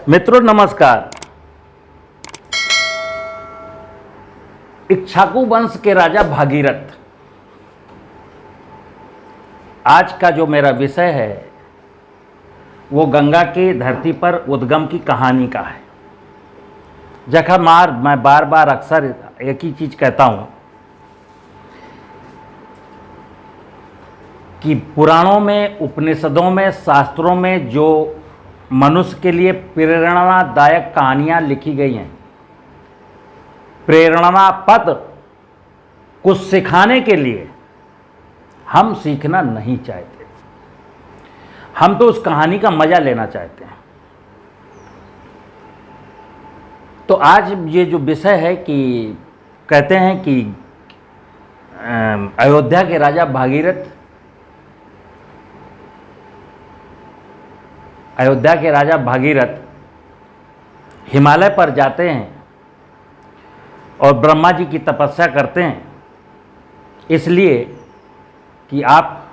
मित्रों नमस्कार। इक्ष्वाकु वंश के राजा भागीरथ, आज का जो मेरा विषय है वो गंगा की धरती पर उद्गम की कहानी का है। जखमार मैं बार बार अक्सर एक ही चीज कहता हूं कि पुराणों में, उपनिषदों में, शास्त्रों में जो मनुष्य के लिए प्रेरणादायक कहानियां लिखी गई हैं, प्रेरणापद कुछ सिखाने के लिए, हम सीखना नहीं चाहते। हम तो उस कहानी का मजा लेना चाहते हैं। तो आज ये जो विषय है कि कहते हैं कि अयोध्या के राजा भागीरथ हिमालय पर जाते हैं और ब्रह्मा जी की तपस्या करते हैं, इसलिए कि आप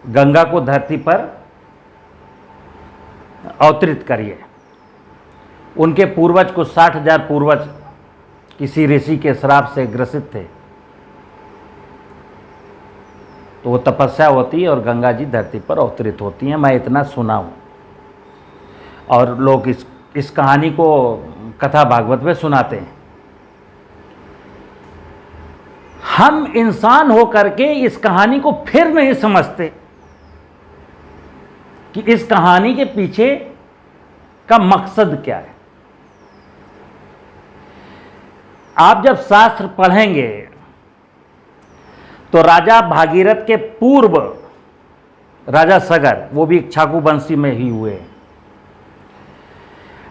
गंगा को धरती पर अवतरित करिए। उनके पूर्वज को 60,000 पूर्वज किसी ऋषि के श्राप से ग्रसित थे, तो वो तपस्या होती है और गंगा जी धरती पर अवतरित होती हैं। मैं इतना सुना हूँ और लोग इस कहानी को कथा भागवत में सुनाते हैं। हम इंसान होकर के इस कहानी को फिर नहीं समझते कि इस कहानी के पीछे का मकसद क्या है। आप जब शास्त्र पढ़ेंगे तो राजा भागीरथ के पूर्व राजा सगर, वो भी इक्ष्वाकु वंशी में ही हुए,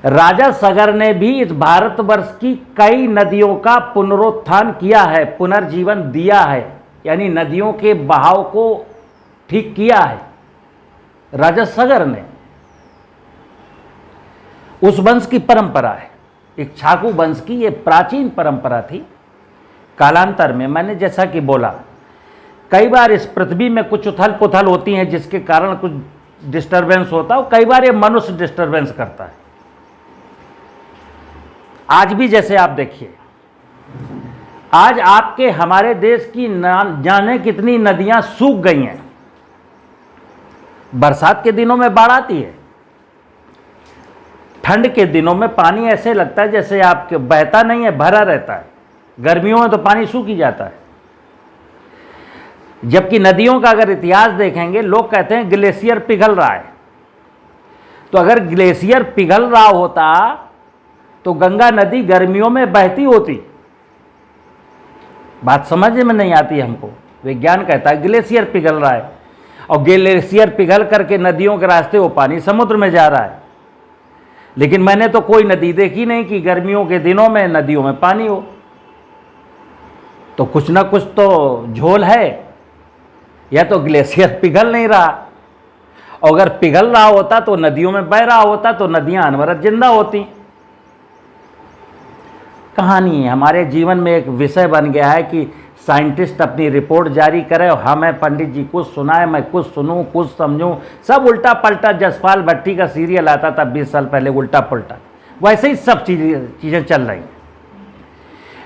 राजा सगर ने भी इस भारतवर्ष की कई नदियों का पुनरुत्थान किया है, पुनर्जीवन दिया है, यानी नदियों के बहाव को ठीक किया है राजा सगर ने। उस वंश की परंपरा है, इक्ष्वाकु वंश की ये प्राचीन परंपरा थी। कालांतर में मैंने जैसा कि बोला, कई बार इस पृथ्वी में कुछ उथल पुथल होती है जिसके कारण कुछ डिस्टरबेंस होता है, और कई बार ये मनुष्य डिस्टरबेंस करता है। आज भी जैसे आप देखिए, आज आपके हमारे देश की जाने कितनी नदियां सूख गई हैं। बरसात के दिनों में बाढ़ आती है, ठंड के दिनों में पानी ऐसे लगता है जैसे आपके बहता नहीं है, भरा रहता है। गर्मियों में तो पानी सूख ही जाता है। जबकि नदियों का अगर इतिहास देखेंगे, लोग कहते हैं ग्लेशियर पिघल रहा है। तो अगर ग्लेशियर पिघल रहा होता तो गंगा नदी गर्मियों में बहती होती। बात समझ में नहीं आती हमको। विज्ञान कहता है ग्लेशियर पिघल रहा है, और ग्लेशियर पिघल करके नदियों के रास्ते वो पानी समुद्र में जा रहा है। लेकिन मैंने तो कोई नदी देखी नहीं कि गर्मियों के दिनों में नदियों में पानी हो। तो कुछ ना कुछ तो झोल है, या तो ग्लेशियर पिघल नहीं रहा, और अगर पिघल रहा होता तो नदियों में बह रहा होता, तो नदियां अनवरत जिंदा होती। कहानी हमारे जीवन में एक विषय बन गया है कि साइंटिस्ट अपनी रिपोर्ट जारी करे और हमें पंडित जी कुछ सुनाए, मैं कुछ सुनूं, कुछ समझूं। सब उल्टा पलटा। जसपाल भट्टी का सीरियल आता था 20 साल पहले, उल्टा पलटा, वैसे ही सब चीजें चल रही।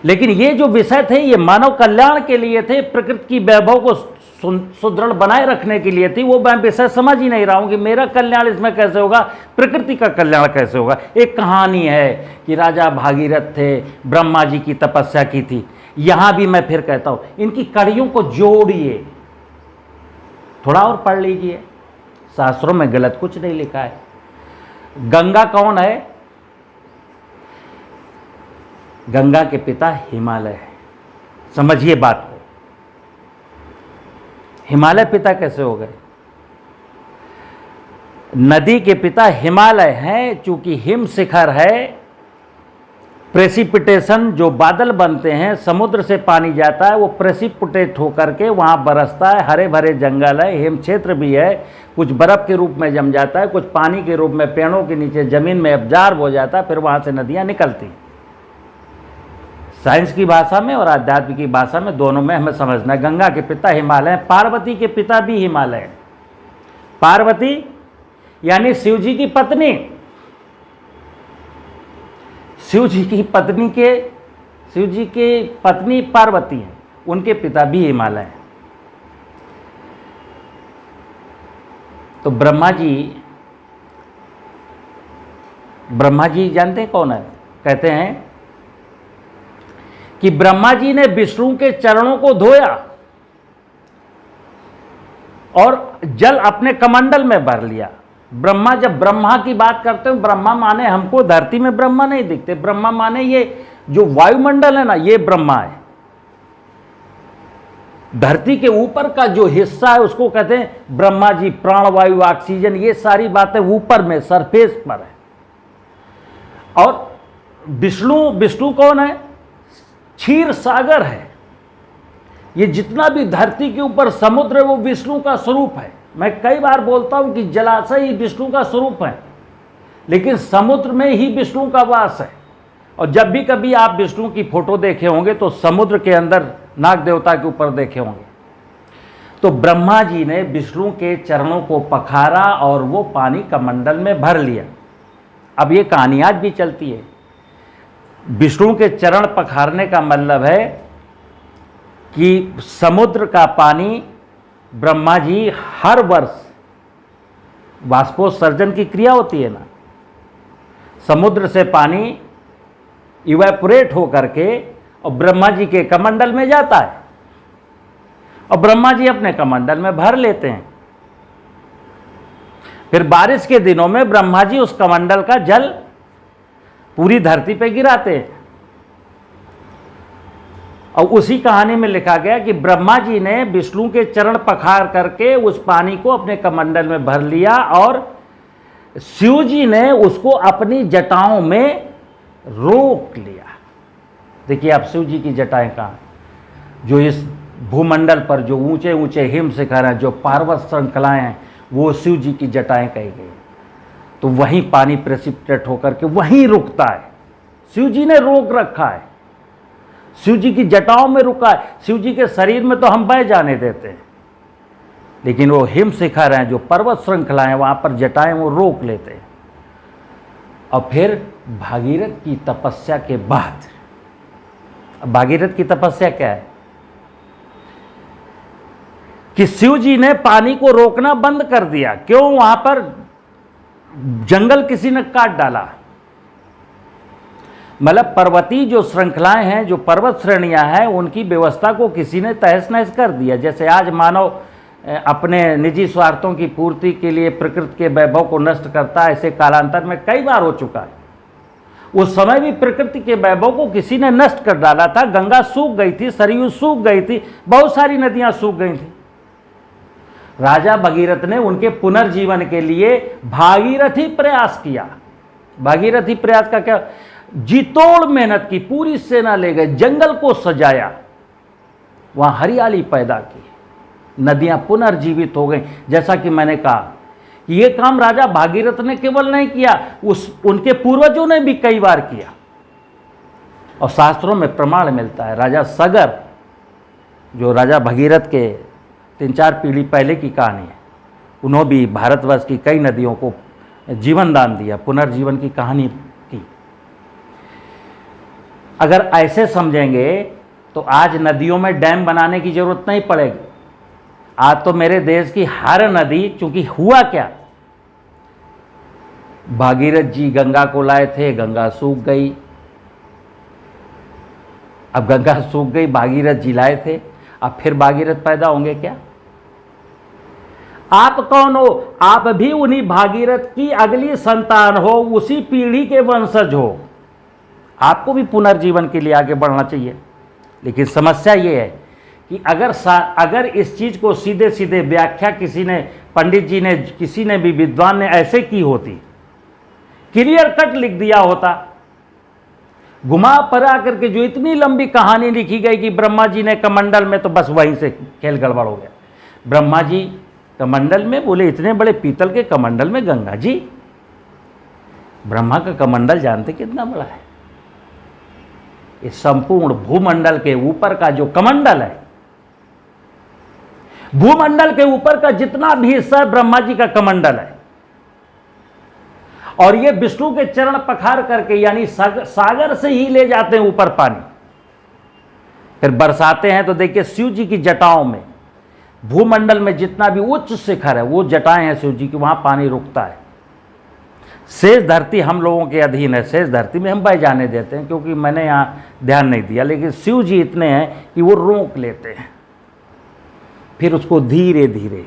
लेकिन ये जो विषय थे ये मानव कल्याण के लिए थे, प्रकृति की वैभव को सुदृढ़ बनाए रखने के लिए थी। वो मैं विषय समझ ही नहीं रहा हूं कि मेरा कल्याण इसमें कैसे होगा, प्रकृति का कल्याण कैसे होगा। एक कहानी है कि राजा भागीरथ थे, ब्रह्मा जी की तपस्या की थी। यहां भी मैं फिर कहता हूं, इनकी कड़ियों को जोड़िए, थोड़ा और पढ़ लीजिए। शास्त्रों में गलत कुछ नहीं लिखा है। गंगा कौन है? गंगा के पिता हिमालय है। समझिए बात को। हिमालय पिता कैसे हो गए? नदी के पिता हिमालय हैं। चूंकि हिम शिखर है, प्रेसिपिटेशन जो बादल बनते हैं, समुद्र से पानी जाता है, वो प्रेसिपिटेट होकर के वहाँ बरसता है। हरे भरे जंगल है, हिम क्षेत्र भी है। कुछ बर्फ़ के रूप में जम जाता है, कुछ पानी के रूप में पेड़ों के नीचे ज़मीन में एब्जॉर्ब हो जाता है, फिर वहाँ से नदियाँ निकलती। साइंस की भाषा में और आध्यात्म की भाषा में, दोनों में हमें समझना है। गंगा के पिता हिमालय हैं। पार्वती के पिता भी हिमालय हैं। पार्वती यानी शिव जी की पत्नी, शिव जी की पत्नी पार्वती हैं, उनके पिता भी हिमालय हैं। तो ब्रह्मा जी जानते हैं कौन है? कहते हैं कि ब्रह्मा जी ने विष्णु के चरणों को धोया और जल अपने कमंडल में भर लिया। ब्रह्मा, जब ब्रह्मा की बात करते हैं, ब्रह्मा माने हमको धरती में ब्रह्मा नहीं दिखते, ब्रह्मा माने ये जो वायुमंडल है ना, ये ब्रह्मा है। धरती के ऊपर का जो हिस्सा है उसको कहते हैं ब्रह्मा जी। प्राणवायु, ऑक्सीजन, ये सारी बातें ऊपर में सरफेस पर है। और विष्णु कौन है? क्षीर सागर है। ये जितना भी धरती के ऊपर समुद्र है वो विष्णु का स्वरूप है। मैं कई बार बोलता हूं कि जलाशय ही विष्णु का स्वरूप है, लेकिन समुद्र में ही विष्णु का वास है। और जब भी कभी आप विष्णु की फोटो देखे होंगे तो समुद्र के अंदर नाग देवता के ऊपर देखे होंगे। तो ब्रह्मा जी ने विष्णु के चरणों को पखारा और वो पानी कमंडल में भर लिया। अब ये कहानी आज भी चलती है। विष्णु के चरण पखारने का मतलब है कि समुद्र का पानी ब्रह्मा जी हर वर्ष, वाष्पोत्सर्जन की क्रिया होती है ना, समुद्र से पानी इवेपोरेट होकर के और ब्रह्मा जी के कमंडल में जाता है और ब्रह्मा जी अपने कमंडल में भर लेते हैं। फिर बारिश के दिनों में ब्रह्मा जी उस कमंडल का जल पूरी धरती पे गिराते हैं। और उसी कहानी में लिखा गया कि ब्रह्मा जी ने विष्णु के चरण पखार करके उस पानी को अपने कमंडल में भर लिया और शिव जी ने उसको अपनी जटाओं में रोक लिया। देखिए आप शिव जी की जटाएं कहाँ, जो इस भूमंडल पर जो ऊंचे ऊंचे हिम शिखर हैं, जो पर्वत श्रृंखलाएं हैं, वो शिव जी की जटाएं कही गई। तो वहीं पानी प्रेसिपिटेट होकर के वहीं रुकता है। शिव जी ने रोक रखा है, शिव जी की जटाओं में रुका है। शिव जी के शरीर में तो हम बह जाने देते हैं, लेकिन वो हिम शिखर हैं, जो पर्वत श्रृंखलाएं हैं, वहां पर जटाएं वो रोक लेते हैं। और फिर भागीरथ की तपस्या के बाद, भागीरथ की तपस्या क्या है कि शिव जी ने पानी को रोकना बंद कर दिया। क्यों? वहां पर जंगल किसी ने काट डाला। मतलब पर्वतीय जो श्रृंखलाएं हैं, जो पर्वत श्रेणियां हैं, उनकी व्यवस्था को किसी ने तहस नहस कर दिया। जैसे आज मानव अपने निजी स्वार्थों की पूर्ति के लिए प्रकृति के वैभव को नष्ट करता है, ऐसे कालांतर में कई बार हो चुका है। उस समय भी प्रकृति के वैभव को किसी ने नष्ट कर डाला था। गंगा सूख गई थी, सरयू सूख गई थी, बहुत सारी नदियां सूख गई थी। राजा भगीरथ ने उनके पुनर्जीवन के लिए भागीरथी प्रयास किया। भागीरथी प्रयास का क्या? जीतोड़ मेहनत की, पूरी सेना ले गए, जंगल को सजाया, वहां हरियाली पैदा की, नदियां पुनर्जीवित हो गई। जैसा कि मैंने कहा कि यह काम राजा भागीरथ ने केवल नहीं किया, उनके पूर्वजों ने भी कई बार किया। और शास्त्रों में प्रमाण मिलता है। राजा सगर, जो राजा भगीरथ के 3-4 पीढ़ी पहले की कहानी है, उन्होंने भी भारतवर्ष की कई नदियों को जीवन दान दिया, पुनर्जीवन की कहानी की। अगर ऐसे समझेंगे तो आज नदियों में डैम बनाने की जरूरत नहीं पड़ेगी। आज तो मेरे देश की हर नदी, चूंकि हुआ क्या, भागीरथ जी गंगा को लाए थे, गंगा सूख गई। अब गंगा सूख गई, भागीरथ जी लाए थे, अब फिर भागीरथ पैदा होंगे क्या? आप कौन हो? आप भी उन्हीं भागीरथ की अगली संतान हो, उसी पीढ़ी के वंशज हो। आपको भी पुनर्जीवन के लिए आगे बढ़ना चाहिए। लेकिन समस्या ये है कि अगर इस चीज को सीधे सीधे व्याख्या किसी ने, पंडित जी ने, किसी ने भी, विद्वान ने ऐसे की होती, क्लियर कट लिख दिया होता, घुमा परा करके जो इतनी लंबी कहानी लिखी गई कि ब्रह्मा जी ने कमंडल में, तो बस वहीं से खेल गड़बड़ हो गया। ब्रह्मा जी कमंडल में, बोले इतने बड़े पीतल के कमंडल में गंगा जी। ब्रह्मा का कमंडल जानते कितना बड़ा है? इस संपूर्ण भूमंडल के ऊपर का जो कमंडल है, भूमंडल के ऊपर का जितना भी हिस्सा है ब्रह्मा जी का कमंडल है। और ये विष्णु के चरण पखार करके यानी सागर से ही ले जाते हैं ऊपर पानी, फिर बरसाते हैं। तो देखिए शिव जी की जटाओं में, भूमंडल में जितना भी उच्च शिखर है वो जटाएं हैं शिव जी की, वहां पानी रुकता है। शेष धरती हम लोगों के अधीन है, शेष धरती में हम बह जाने देते हैं क्योंकि मैंने यहाँ ध्यान नहीं दिया, लेकिन शिव जी इतने हैं कि वो रोक लेते हैं, फिर उसको धीरे धीरे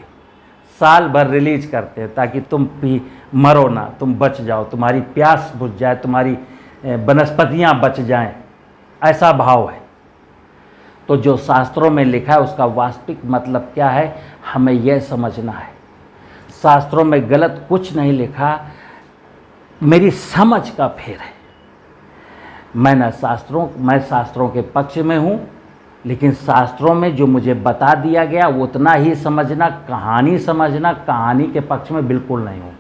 साल भर रिलीज करते हैं ताकि तुम भी मरो ना, तुम बच जाओ, तुम्हारी प्यास बुझ जाए, तुम्हारी वनस्पतियाँ बच जाएं, ऐसा भाव है। तो जो शास्त्रों में लिखा है उसका वास्तविक मतलब क्या है हमें यह समझना है। शास्त्रों में गलत कुछ नहीं लिखा, मेरी समझ का फेर है। मैं शास्त्रों के पक्ष में हूँ, लेकिन शास्त्रों में जो मुझे बता दिया गया वो उतना ही समझना, कहानी के पक्ष में बिल्कुल नहीं हूँ।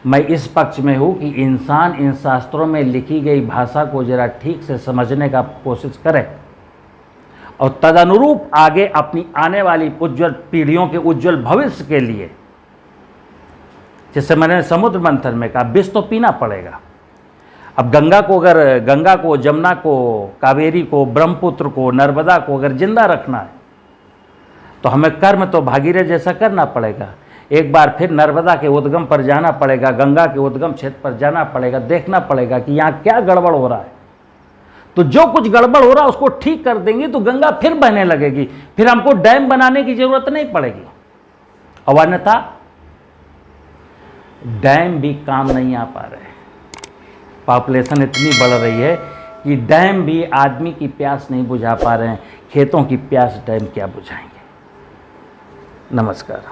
मैं इस पक्ष में हूँ कि इंसान इन शास्त्रों में लिखी गई भाषा को जरा ठीक से समझने का कोशिश करे और तदनुरूप आगे अपनी आने वाली उज्जवल पीढ़ियों के उज्जवल भविष्य के लिए, जैसे मैंने समुद्र मंथन में कहा, विष तो पीना पड़ेगा। अब गंगा को, जमुना को, कावेरी को, ब्रह्मपुत्र को, नर्मदा को अगर जिंदा रखना है तो हमें कर्म तो भागीरथ जैसा करना पड़ेगा। एक बार फिर नर्मदा के उद्गम पर जाना पड़ेगा, गंगा के उद्गम क्षेत्र पर जाना पड़ेगा, देखना पड़ेगा कि यहाँ क्या गड़बड़ हो रहा है। तो जो कुछ गड़बड़ हो रहा है उसको ठीक कर देंगे तो गंगा फिर बहने लगेगी, फिर हमको डैम बनाने की जरूरत नहीं पड़ेगी। और अन्यथा डैम भी काम नहीं आ पा रहे, पॉपुलेशन इतनी बढ़ रही है कि डैम भी आदमी की प्यास नहीं बुझा पा रहे हैं, खेतों की प्यास डैम क्या बुझाएंगे। नमस्कार।